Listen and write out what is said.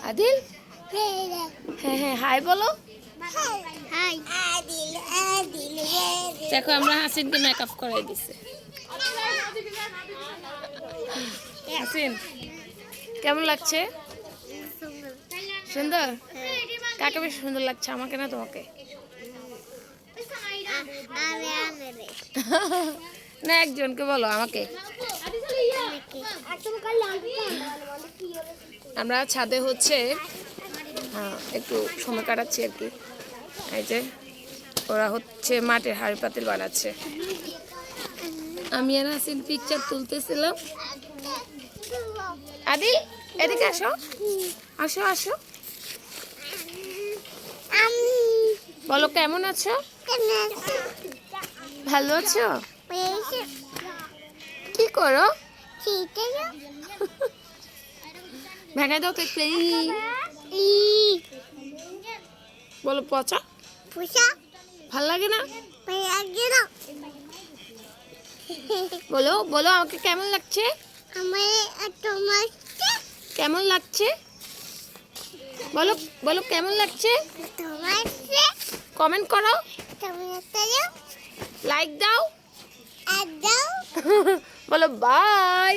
আদিল হ্যাঁ হ্যাঁ হাই বলো। দেখো আমরা হাসিনকে মেকআপ করাই দিছে। হাসিন কেমন লাগছে? সুন্দর। কাকে বেশি সুন্দর লাগছে, আমাকে না তোমাকে? না একজনকে বলো, আমাকে। আমরা ছাদে হচ্ছে একটু সময় কাটাচ্ছি আর কি। এই যে ওরা হচ্ছে মাটির হাঁড়ি পাতিল বানাচ্ছে, আমি আর হাসিন পিকচার তুলতেছিলাম। আদি এদিকে আসো, আসো আসো, বলো কেমন আছো? ভালো আছো? কি করো? ভেঙে দাও তো একটু। বলো পচা ভাল লাগে না? বলো বলো আমাকে কেমন লাগছে? কেমন লাগছে বলো, বলো কেমন লাগছে? কমেন্ট করো, লাইক দাও, বলো বাই।